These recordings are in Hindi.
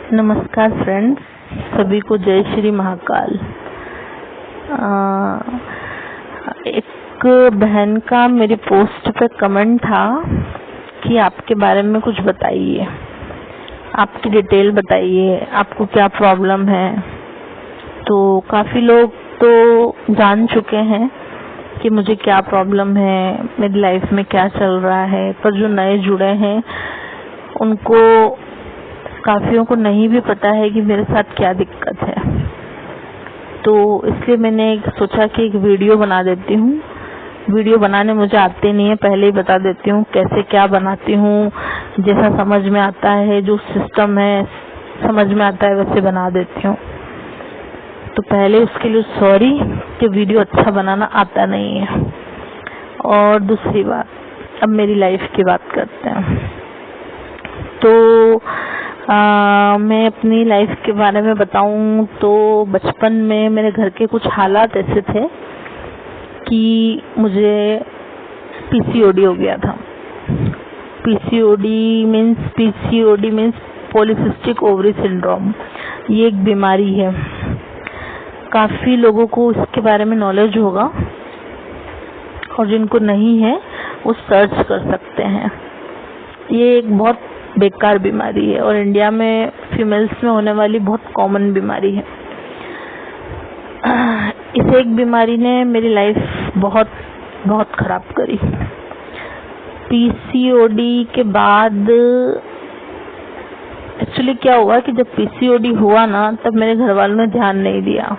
नमस्कार फ्रेंड्स, सभी को जय श्री महाकाल। एक बहन का मेरी पोस्ट पे कमेंट था कि आपके बारे में कुछ बताइए, आपकी डिटेल बताइए, आपको क्या प्रॉब्लम है। तो काफ़ी लोग तो जान चुके हैं कि मुझे क्या प्रॉब्लम है, मेरी लाइफ में क्या चल रहा है, पर जो नए जुड़े हैं उनको काफियों को नहीं भी पता है कि मेरे साथ क्या दिक्कत है। तो इसलिए मैंने सोचा कि एक वीडियो बना देती हूँ। वीडियो बनाने मुझे आते नहीं है, पहले ही बता देती हूँ कैसे क्या बनाती हूँ। जैसा समझ में आता है, जो सिस्टम है समझ में आता है वैसे बना देती हूँ। तो पहले उसके लिए सॉरी कि वीडियो अच्छा बनाना आता नहीं है। और दूसरी बात, अब मेरी लाइफ की बात करते हैं। तो मैं अपनी लाइफ के बारे में बताऊं तो बचपन में मेरे घर के कुछ हालात ऐसे थे कि मुझे पीसीओडी हो गया था। PCOD means polycystic ovary syndrome. ये एक बीमारी है, काफ़ी लोगों को इसके बारे में नॉलेज होगा और जिनको नहीं है वो सर्च कर सकते हैं। ये एक बहुत बेकार बीमारी है और इंडिया में फीमेल्स में होने वाली बहुत कॉमन बीमारी है। इस एक बीमारी ने मेरी लाइफ बहुत बहुत खराब करी। पीसीओडी के बाद एक्चुअली क्या हुआ कि जब पीसीओडी हुआ ना, तब मेरे घर वालों ने ध्यान नहीं दिया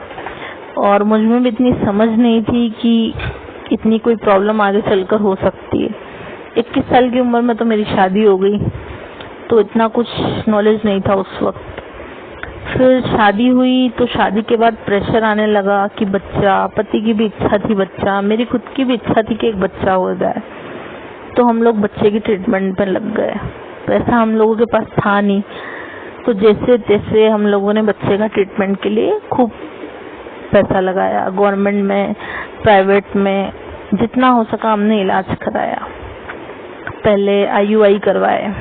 और मुझ में भी इतनी समझ नहीं थी कि इतनी कोई प्रॉब्लम आगे चलकर हो सकती है। 21 साल की उम्र में तो मेरी शादी हो गई, तो इतना कुछ नॉलेज नहीं था उस वक्त। फिर शादी हुई तो शादी के बाद प्रेशर आने लगा कि बच्चा, पति की भी इच्छा थी बच्चा, मेरी खुद की भी इच्छा थी कि एक बच्चा हो जाए। तो हम लोग बच्चे की ट्रीटमेंट पे लग गए। पैसा हम लोगों के पास था नहीं, तो जैसे तैसे हम लोगों ने बच्चे का ट्रीटमेंट के लिए खूब पैसा लगाया। गवर्नमेंट में, प्राइवेट में, जितना हो सका हमने इलाज कराया। पहले IUI करवाए,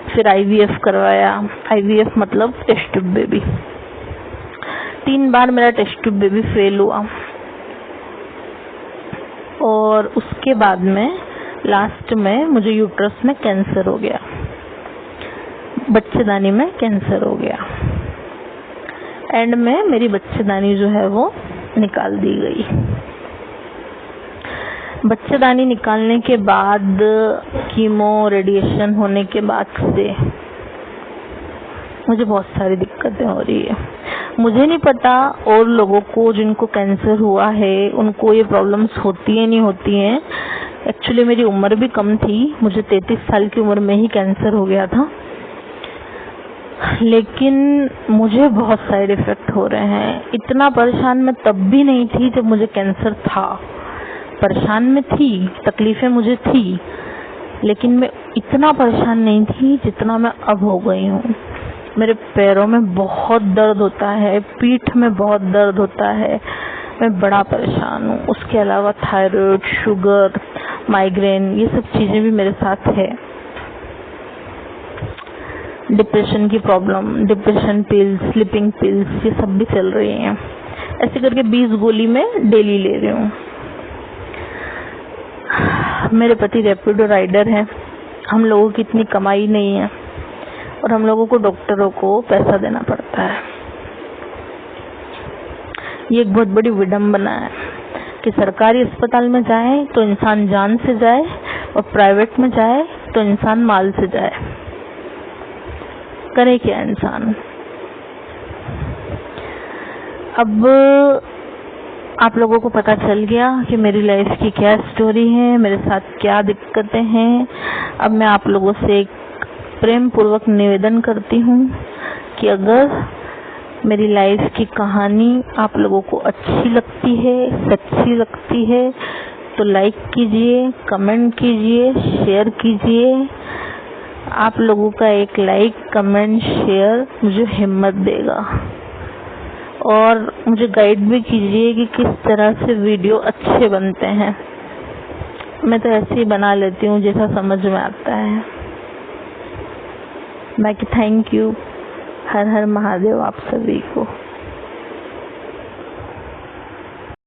फिर IVF करवाया। IVF मतलब टेस्ट ट्यूब बेबी। 3 बार मेरा टेस्ट ट्यूब बेबी फेल हुआ और उसके बाद में लास्ट में मुझे यूट्रस में कैंसर हो गया, बच्चेदानी में कैंसर हो गया। एंड में मेरी बच्चेदानी जो है वो निकाल दी गई। बच्चेदानी निकालने के बाद कीमो रेडिएशन होने के बाद से मुझे बहुत सारी दिक्कतें हो रही है। मुझे नहीं पता और लोगों को जिनको कैंसर हुआ है उनको ये प्रॉब्लम्स होती है नहीं होती हैं। एक्चुअली मेरी उम्र भी कम थी, मुझे 33 साल की उम्र में ही कैंसर हो गया था, लेकिन मुझे बहुत साइड इफेक्ट हो रहे हैं। इतना परेशान मैं तब भी नहीं थी जब मुझे कैंसर था। परेशान में थी, तकलीफें मुझे थी, लेकिन मैं इतना परेशान नहीं थी जितना मैं अब हो गई हूँ। मेरे पैरों में बहुत दर्द होता है, पीठ में बहुत दर्द होता है, मैं बड़ा परेशान हूँ। उसके अलावा थायराइड, शुगर, माइग्रेन, ये सब चीज़ें भी मेरे साथ है। डिप्रेशन की problem, depression pills, sleeping pills, ये सब भी चल रही हैं। ऐसे करके 20 गोली मैं डेली ले रही हूँ। मेरे पति रैपिडो राइडर हैं, हम लोगों की इतनी कमाई नहीं है और हम लोगों को डॉक्टरों को पैसा देना पड़ता है। ये एक बहुत बड़ी विडंबना है कि सरकारी अस्पताल में जाए तो इंसान जान से जाए और प्राइवेट में जाए तो इंसान माल से जाए। करे क्या इंसान। अब आप लोगों को पता चल गया कि मेरी लाइफ की क्या स्टोरी है, मेरे साथ क्या दिक्कतें हैं। अब मैं आप लोगों से एक प्रेम पूर्वक निवेदन करती हूँ कि अगर मेरी लाइफ की कहानी आप लोगों को अच्छी लगती है, सच्ची लगती है, तो लाइक कीजिए, कमेंट कीजिए, शेयर कीजिए। आप लोगों का एक लाइक, कमेंट, शेयर मुझे हिम्मत देगा और मुझे गाइड भी कीजिए कि किस तरह से वीडियो अच्छे बनते हैं। मैं तो ऐसे ही बना लेती हूँ जैसा समझ में आता है। बाकी थैंक यू। हर हर महादेव आप सभी को।